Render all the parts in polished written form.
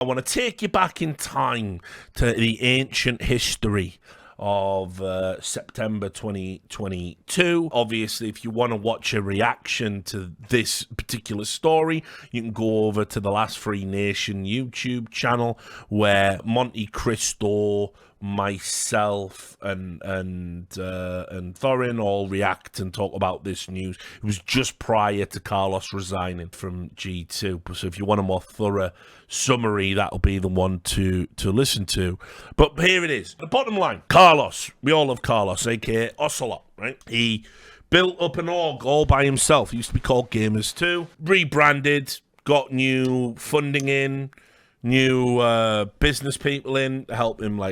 I want to take you back in time to the ancient history of September 2022. Obviously, if you want to watch a reaction to this particular story, you can go over to the Last Free Nation YouTube channel, where Monte Cristo, myself, and Thorin all react and talk about this news. It was just prior to Carlos resigning from G2, so if you want a more thorough summary, that'll be the one to listen to. But here it is. The bottom line: Carlos. We all love Carlos, aka Ocelot, right? He built up an org all by himself. He used to be called Gamers 2. Rebranded, got new funding in, new business people in to help him,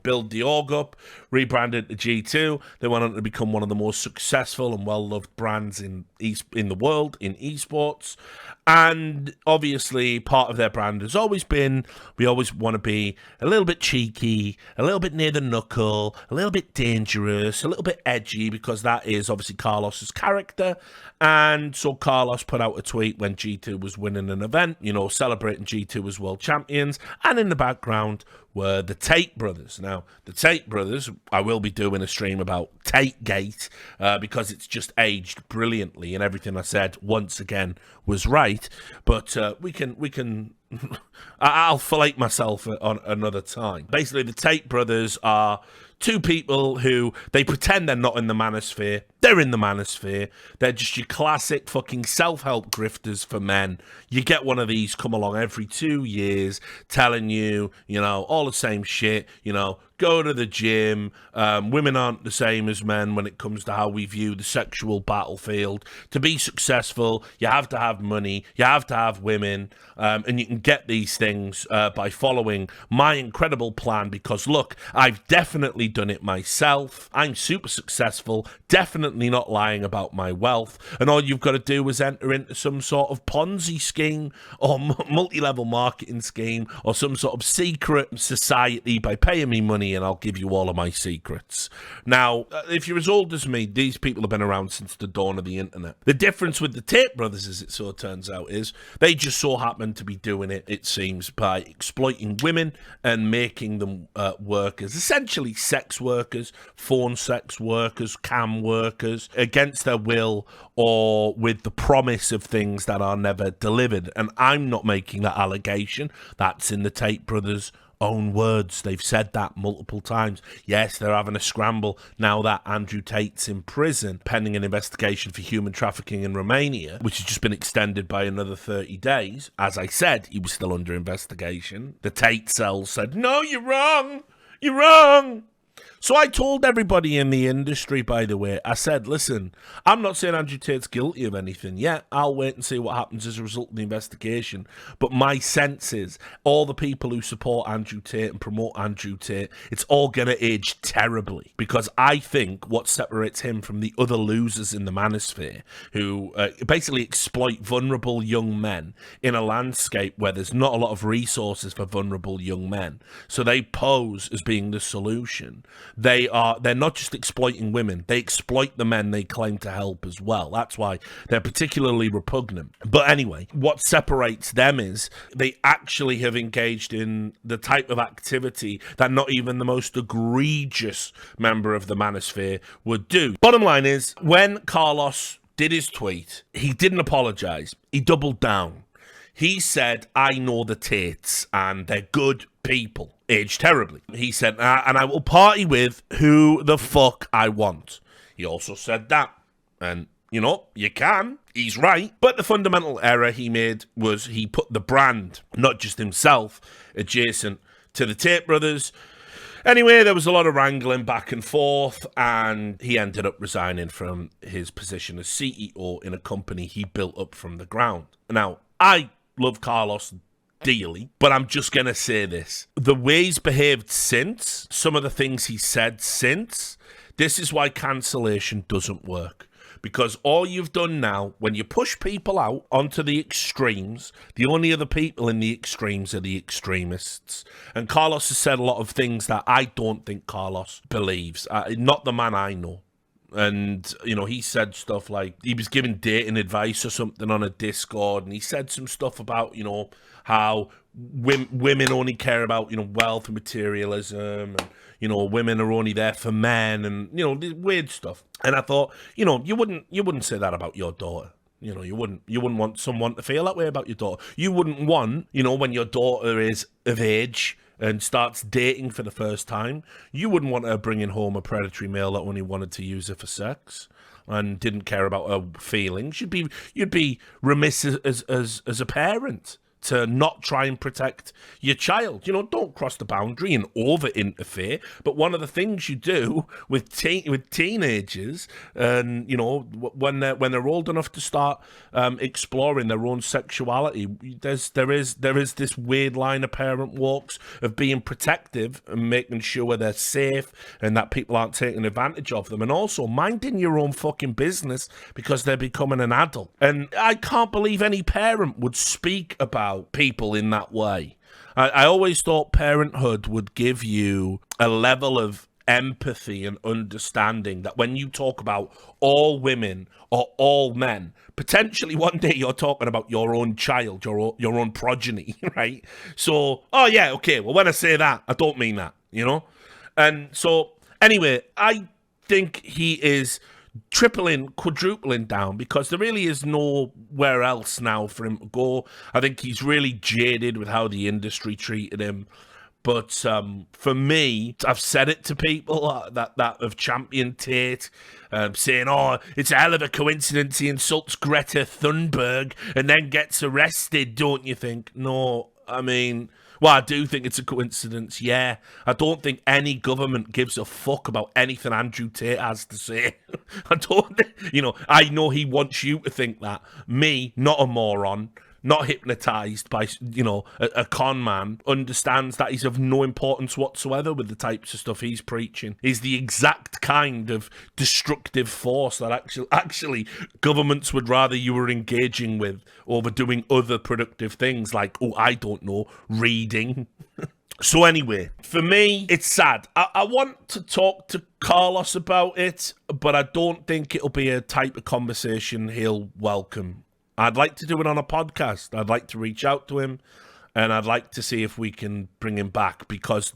build the org up. Rebranded to G2. They went on to become one of the most successful and well-loved brands in the world in esports. And obviously, part of their brand has always been, we always want to be a little bit cheeky, a little bit near the knuckle, a little bit dangerous, a little bit edgy, because that is obviously Carlos's character. And so Carlos put out a tweet when G2 was winning an event, celebrating G2 as world champions. And in the background were the Tate brothers. Now, the Tate brothers, I will be doing a stream about Tategate because it's just aged brilliantly, and everything I said once again was right. But we can I'll fillet myself on another time. Basically, the Tate brothers are two people who, they pretend they're not in the manosphere. They're in the manosphere. They're just your classic fucking self-help grifters for men. You get one of these come along every 2 years telling you, all the same shit, go to the gym. Women aren't the same as men when it comes to how we view the sexual battlefield. To be successful, you have to have money, you have to have women, and you can get these things by following my incredible plan, because look, I've definitely done it myself. I'm super successful, definitely not lying about my wealth, and all you've got to do is enter into some sort of Ponzi scheme or multi-level marketing scheme or some sort of secret society by paying me money, and I'll give you all of my secrets. Now, if you're as old as me, these people have been around since the dawn of the internet. The difference with the Tate brothers, as it so turns out, is they just so happen to be doing it, it seems, by exploiting women and making them work as essentially sex workers, phone sex workers, cam workers, against their will or with the promise of things that are never delivered. And I'm not making that allegation. That's in the Tate brothers' own words. They've said that multiple times. Yes, they're having a scramble now that Andrew Tate's in prison, pending an investigation for human trafficking in Romania, which has just been extended by another 30 days. As I said, he was still under investigation. The Tate cells said, no, you're wrong. You're wrong. So I told everybody in the industry, by the way, I said, listen, I'm not saying Andrew Tate's guilty of anything yet. I'll wait and see what happens as a result of the investigation. But my sense is all the people who support Andrew Tate and promote Andrew Tate, it's all going to age terribly. Because I think what separates him from the other losers in the manosphere, who basically exploit vulnerable young men in a landscape where there's not a lot of resources for vulnerable young men. So they pose as being the solution. They're not just exploiting women, they exploit the men they claim to help as well. That's why they're particularly repugnant. But anyway, what separates them is they actually have engaged in the type of activity that not even the most egregious member of the manosphere would do. Bottom line is, when Carlos did his tweet, he didn't apologize. He doubled down. He said, I know the Tates and they're good people. Aged terribly. He said, and I will party with who the fuck I want. He also said that. And, you can. He's right. But the fundamental error he made was he put the brand, not just himself, adjacent to the Tate brothers. Anyway, there was a lot of wrangling back and forth, and he ended up resigning from his position as CEO in a company he built up from the ground. Now, I love Carlos dearly, but I'm just going to say this. The way he's behaved since, some of the things he said since, this is why cancellation doesn't work. Because all you've done now, when you push people out onto the extremes, the only other people in the extremes are the extremists. And Carlos has said a lot of things that I don't think Carlos believes. Not the man I know. And, he said stuff like he was giving dating advice or something on a Discord, and he said some stuff about, how women only care about, wealth and materialism, and, women are only there for men, and, the weird stuff. And I thought, you wouldn't say that about your daughter. You wouldn't want someone to feel that way about your daughter. You wouldn't want, when your daughter is of age and starts dating for the first time, you wouldn't want her bringing home a predatory male that only wanted to use her for sex and didn't care about her feelings. You'd be remiss as a parent to not try and protect your child. Don't cross the boundary and over-interfere. But one of the things you do with teenagers, and when they're old enough to start exploring their own sexuality, there is this weird line a parent walks of being protective and making sure they're safe and that people aren't taking advantage of them, and also minding your own fucking business because they're becoming an adult. And I can't believe any parent would speak about people in that way. I always thought parenthood would give you a level of empathy and understanding that when you talk about all women or all men, potentially one day you're talking about your own child, your own progeny, right? So, oh yeah, okay, well, when I say that, I don't mean that, And so, anyway, I think he is tripling, quadrupling down because there really is nowhere else now for him to go. I think he's really jaded with how the industry treated him. But for me, I've said it to people that have championed Tate, saying, oh, it's a hell of a coincidence he insults Greta Thunberg and then gets arrested, don't you think? No, I mean, well, I do think it's a coincidence, yeah. I don't think any government gives a fuck about anything Andrew Tate has to say. I know he wants you to think that. Me, not a moron, not hypnotized by, a con man, understands that he's of no importance whatsoever with the types of stuff he's preaching. He's the exact kind of destructive force that actually governments would rather you were engaging with over doing other productive things like, reading. So anyway, for me, it's sad. I want to talk to Carlos about it, but I don't think it'll be a type of conversation he'll welcome. I'd like to do it on a podcast. I'd like to reach out to him, and I'd like to see if we can bring him back, because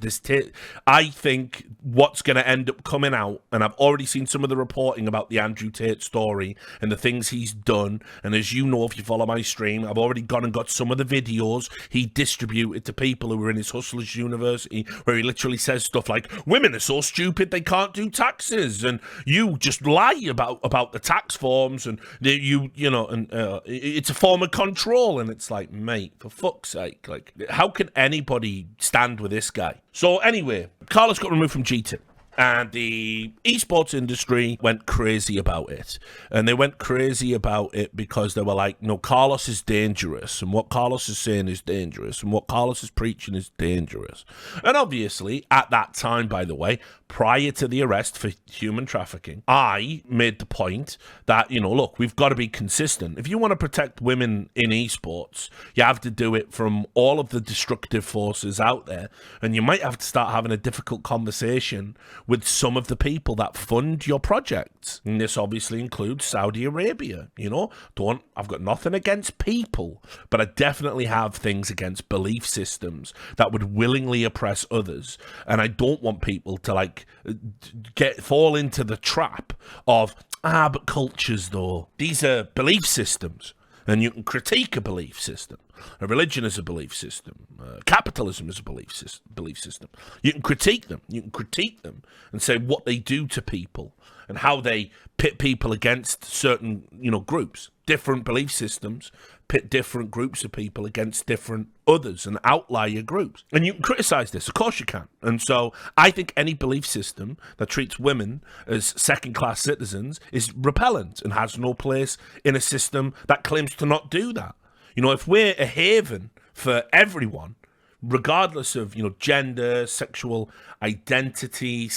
I think what's going to end up coming out, and I've already seen some of the reporting about the Andrew Tate story and the things he's done, and as you know, if you follow my stream, I've already gone and got some of the videos he distributed to people who were in his Hustlers University, where he literally says stuff like, women are so stupid they can't do taxes, and you just lie about the tax forms, and it's a form of control, and it's like, mate, for fuck's sake, like, how can anybody stand with this guy? So anyway, Carlos got removed from G2. And the esports industry went crazy about it. And they went crazy about it because they were like, no, Carlos is dangerous. And what Carlos is saying is dangerous. And what Carlos is preaching is dangerous. And obviously, at that time, by the way, prior to the arrest for human trafficking, I made the point that, look, we've got to be consistent. If you want to protect women in esports, you have to do it from all of the destructive forces out there. And you might have to start having a difficult conversation with some of the people that fund your projects. And this obviously includes Saudi Arabia. I've got nothing against people, but I definitely have things against belief systems that would willingly oppress others. And I don't want people to fall into the trap of, but cultures though, these are belief systems. And you can critique a belief system. A religion is a belief system. Capitalism is a belief system. You can critique them. You can critique them and say what they do to people and how they pit people against certain, groups. Different belief systems pit different groups of people against different others and outlier groups. And you can criticize this. Of course you can. And so I think any belief system that treats women as second-class citizens is repellent and has no place in a system that claims to not do that. If we're a haven for everyone, regardless of, gender, sexual identity,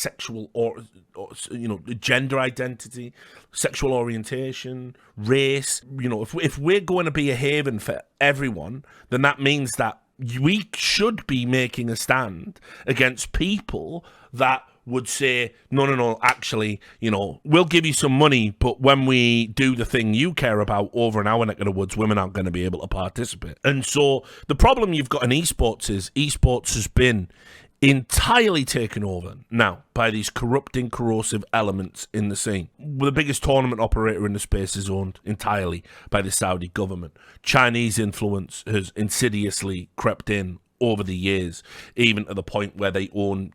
gender identity, sexual orientation, race, if we're going to be a haven for everyone, then that means that we should be making a stand against people that would say, no, actually, we'll give you some money, but when we do the thing you care about over in our neck of the woods, women aren't going to be able to participate. And so the problem you've got in esports is esports has been entirely taken over now by these corrupting, corrosive elements in the scene. The biggest tournament operator in the space is owned entirely by the Saudi government. Chinese influence has insidiously crept in over the years, even to the point where they own,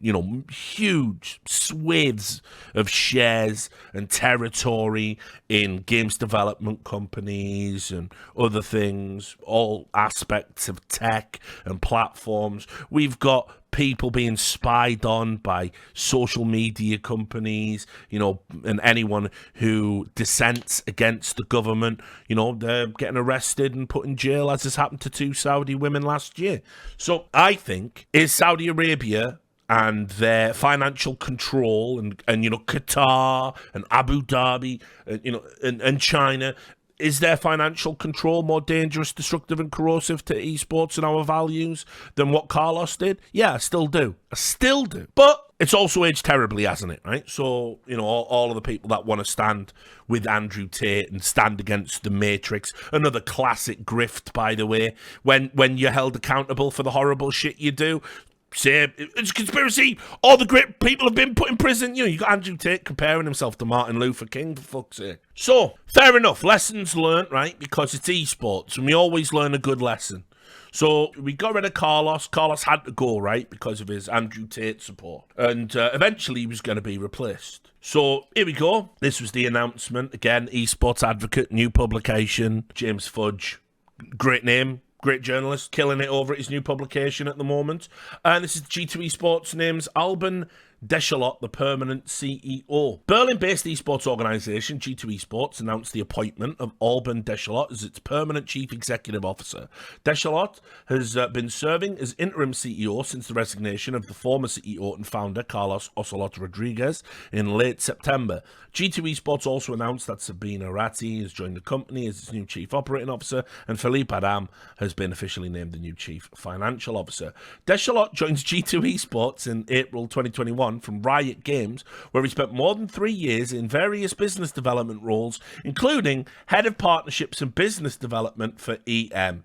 huge swathes of shares and territory in games development companies and other things, all aspects of tech and platforms. We've got people being spied on by social media companies, and anyone who dissents against the government, they're getting arrested and put in jail, as has happened to 2 Saudi women last year. So I think, is Saudi Arabia and their financial control and Qatar and Abu Dhabi, and China, is their financial control more dangerous, destructive, and corrosive to esports and our values than what Carlos did? Yeah, I still do. But it's also aged terribly, hasn't it, right? So, all of the people that want to stand with Andrew Tate and stand against the Matrix, another classic grift, by the way, when you're held accountable for the horrible shit you do, say it's a conspiracy, all the great people have been put in prison. You got Andrew Tate comparing himself to Martin Luther King, for fuck's sake. So, fair enough, lessons learned, right? Because it's esports, and we always learn a good lesson. So, we got rid of Carlos. Carlos had to go, right, because of his Andrew Tate support. And eventually he was going to be replaced. So, here we go. This was the announcement. Again, Esports Advocate, new publication, James Fudge. Great name. Great journalist, killing it over at his new publication at the moment. And this is G2 Esports names Alban Deschalot, the permanent CEO. Berlin-based esports organisation G2 Esports announced the appointment of Alban Deschalot as its permanent chief executive officer. Deschalot has been serving as interim CEO since the resignation of the former CEO and founder Carlos Ocelot Rodriguez in late September. G2 Esports also announced that Sabina Ratti has joined the company as its new chief operating officer, and Philippe Adam has been officially named the new chief financial officer. Deschalot joins G2 Esports in April 2021 from Riot Games, where he spent more than 3 years in various business development roles, including head of partnerships and business development for EMEA.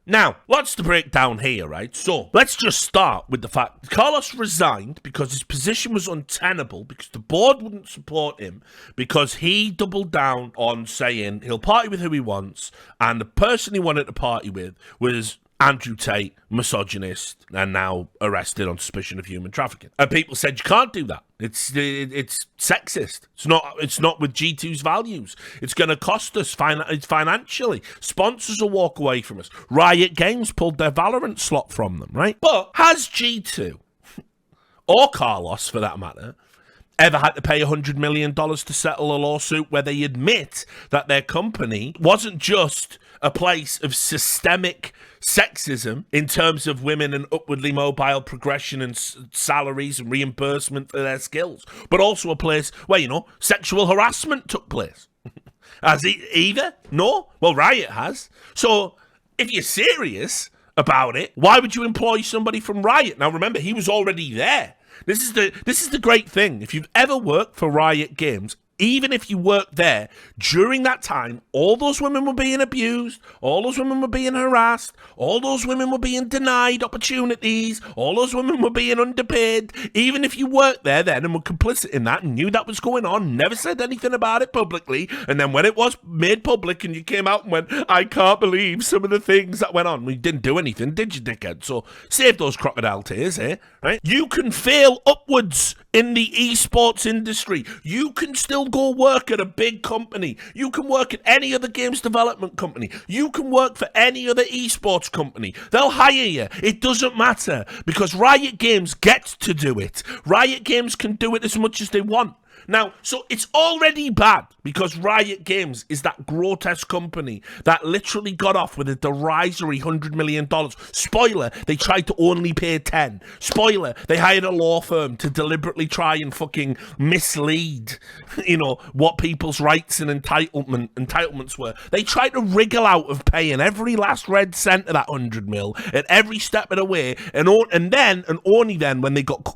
Now, lots to break down here, right? So, let's just start with the fact Carlos resigned because his position was untenable, because the board wouldn't support him, because he doubled down on saying he'll party with who he wants, and the person he wanted to party with was Andrew Tate, misogynist, and now arrested on suspicion of human trafficking. And people said you can't do that. It's sexist. It's not with G2's values. It's going to cost us financially. Sponsors will walk away from us. Riot Games pulled their Valorant slot from them, right? But has G2 or Carlos, for that matter, ever had to pay $100 million to settle a lawsuit where they admit that their company wasn't just a place of systemic sexism in terms of women and upwardly mobile progression and salaries and reimbursement for their skills, but also a place where, sexual harassment took place? Has either? No? Well, Riot has. So, if you're serious about it, why would you employ somebody from Riot? Now, remember, he was already there. This is the great thing. If you've ever worked for Riot Games, even if you worked there, during that time, all those women were being abused, all those women were being harassed, all those women were being denied opportunities, all those women were being underpaid. Even if you worked there then and were complicit in that and knew that was going on, never said anything about it publicly, and then when it was made public and you came out and went, I can't believe some of the things that went on, we didn't do anything, did you, dickhead? So save those crocodile tears, right? You can fail upwards in the esports industry. You can still go work at a big company. You can work at any other games development company. You can work for any other esports company. They'll hire you. It doesn't matter, because Riot Games gets to do it. Riot Games can do it as much as they want. Now, so it's already bad because Riot Games is that grotesque company that literally got off with a derisory $100 million. Spoiler, they tried to only pay 10. Spoiler, they hired a law firm to deliberately try and fucking mislead, what people's rights and entitlements were. They tried to wriggle out of paying every last red cent of that 100 mil at every step of the way, and only then when they got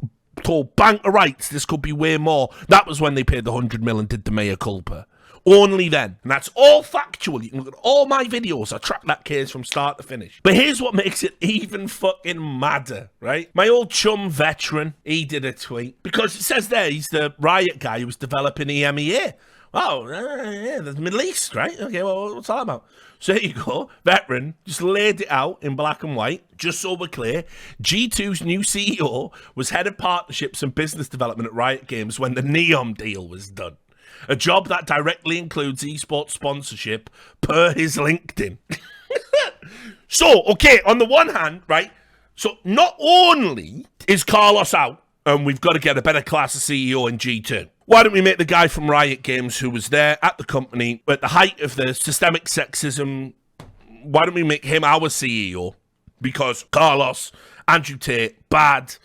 told bank of rights this could be way more, that was when they paid the 100 million and did the mea culpa. Only then. And that's all factual. You can look at all my videos. I track that case from start to finish. But here's what makes it even fucking madder, right? My old chum veteran, he did a tweet. Because it says there he's the Riot guy who was developing EMEA. Oh, yeah, the Middle East, right? Okay, well, what's that about? So here you go. Veteran just laid it out in black and white, just so we're clear. G2's new CEO was head of partnerships and business development at Riot Games when the Neom deal was done. A job that directly includes esports sponsorship per his LinkedIn. So, okay, on the one hand, right, so not only is Carlos out and we've got to get a better class of CEO in G2, why don't we make the guy from Riot Games who was there at the company at the height of the systemic sexism, why don't we make him our CEO? Because Carlos, Andrew Tate, bad.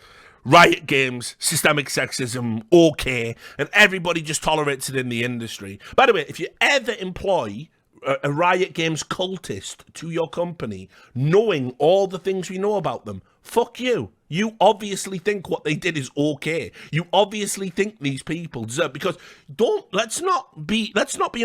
Riot Games, systemic sexism, okay, and everybody just tolerates it in the industry. By the way, if you ever employ a Riot Games cultist to your company, knowing all the things we know about them, fuck you. You obviously think what they did is okay. You obviously think these people deserve, because let's not be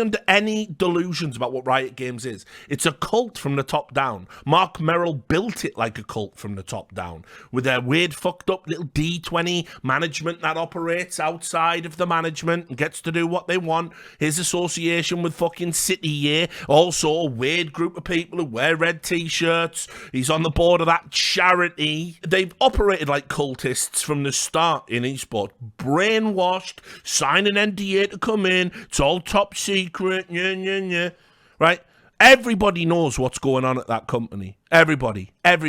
under any delusions about what Riot Games is. It's a cult from the top down. Mark Merrill built it like a cult from the top down, with their weird fucked up little D20 management that operates outside of the management and gets to do what they want. His association with fucking City Year, also a weird group of people who wear red t-shirts. He's on the board of that charity. They've operated like cultists from the start in esports. Brainwashed, sign an NDA to come in, it's all top secret, right? Everybody knows what's going on at that company. Everybody. And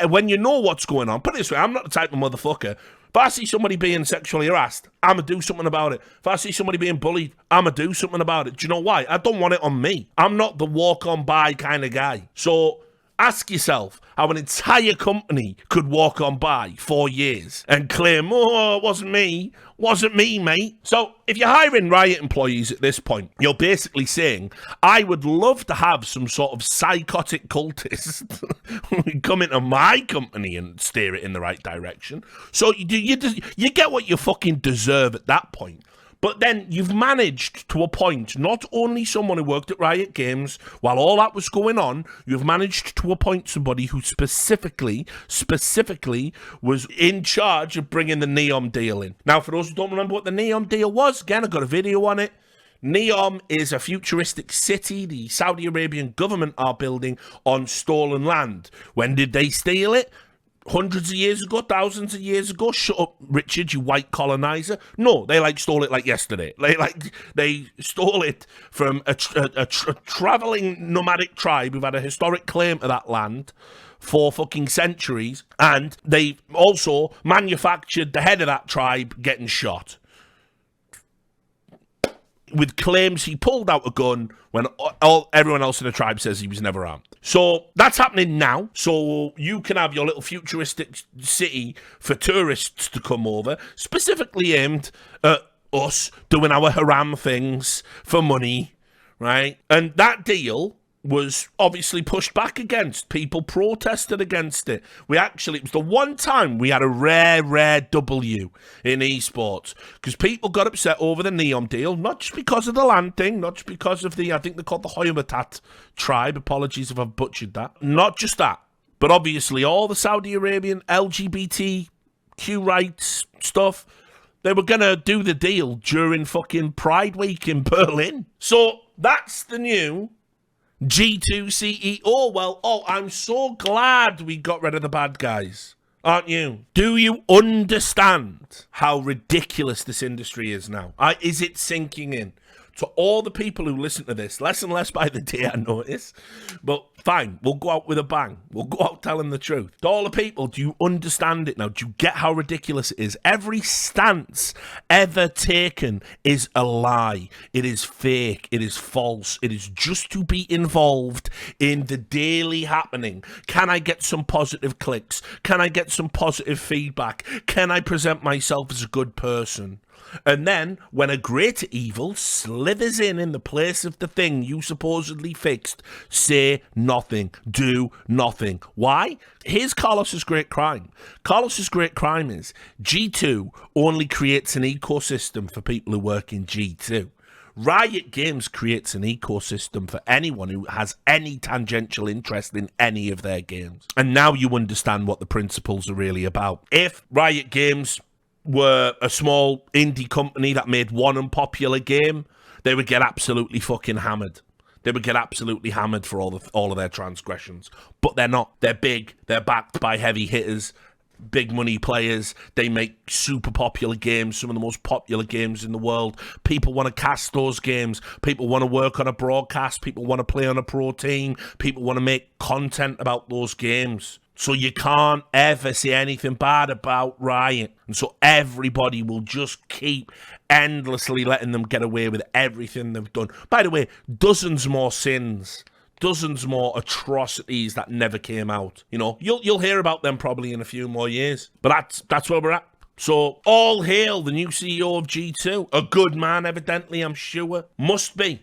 when you know what's going on, put it this way, I'm not the type of motherfucker. If I see somebody being sexually harassed, I'm going to do something about it. If I see somebody being bullied, I'm going to do something about it. Do you know why? I don't want it on me. I'm not the walk-on-by kind of guy. So ask yourself how an entire company could walk on by 4 years and claim, oh, it wasn't me, mate. So if you're hiring Riot employees at this point, you're basically saying, I would love to have some sort of psychotic cultist come into my company and steer it in the right direction. So you get what you fucking deserve at that point. But then you've managed to appoint not only someone who worked at Riot Games while all that was going on, you've managed to appoint somebody who specifically was in charge of bringing the Neom deal in. Now, for those who don't remember what the Neom deal was, again, I've got a video on it. Neom is a futuristic city the Saudi Arabian government are building on stolen land. When did they steal it? Hundreds of years ago, thousands of years ago. Shut up, Richard, you white colonizer. No, they stole it like yesterday. They stole it from a traveling nomadic tribe who've had a historic claim to that land for fucking centuries, and they also manufactured the head of that tribe getting shot, with claims he pulled out a gun when everyone else in the tribe says he was never armed. So that's happening now. So you can have your little futuristic city for tourists to come over, specifically aimed at us doing our haram things for money, right? And that deal was obviously pushed back against. People protested against it. It was the one time we had a rare W in esports, because people got upset over the Neom deal, not just because of the land thing, not just because of I think they're called the Hoyamatat tribe, apologies if I've butchered that, not just that, but obviously all the Saudi Arabian LGBTQ rights stuff. They were gonna do the deal during fucking Pride Week in Berlin. So that's the new G2 CEO. Well, I'm so glad we got rid of the bad guys, aren't you? Do you understand how ridiculous this industry is now? Is it sinking in? To all the people who listen to this, less and less by the day, I notice, but fine, we'll go out with a bang. We'll go out telling the truth. To all the people, do you understand it now? Do you get how ridiculous it is? Every stance ever taken is a lie. It is fake. It is false. It is just to be involved in the daily happening. Can I get some positive clicks? Can I get some positive feedback? Can I present myself as a good person? And then, when a greater evil slithers in the place of the thing you supposedly fixed, say nothing, do nothing. Why? Here's Carlos's great crime. Carlos's great crime is G2 only creates an ecosystem for people who work in G2. Riot Games creates an ecosystem for anyone who has any tangential interest in any of their games. And now you understand what the principles are really about. If Riot Games were a small indie company that made one unpopular game, they would get absolutely fucking hammered. They would get absolutely hammered for all of their transgressions. But they're not. They're big. They're backed by heavy hitters, big money players. They make super popular games, some of the most popular games in the world. People want to cast those games. People want to work on a broadcast. People want to play on a pro team. People want to make content about those games. So you can't ever say anything bad about Riot. And so everybody will just keep endlessly letting them get away with everything they've done. By the way, dozens more sins, dozens more atrocities that never came out. You know, you'll hear about them probably in a few more years. But that's where we're at. So all hail the new CEO of G2. A good man, evidently, I'm sure. Must be.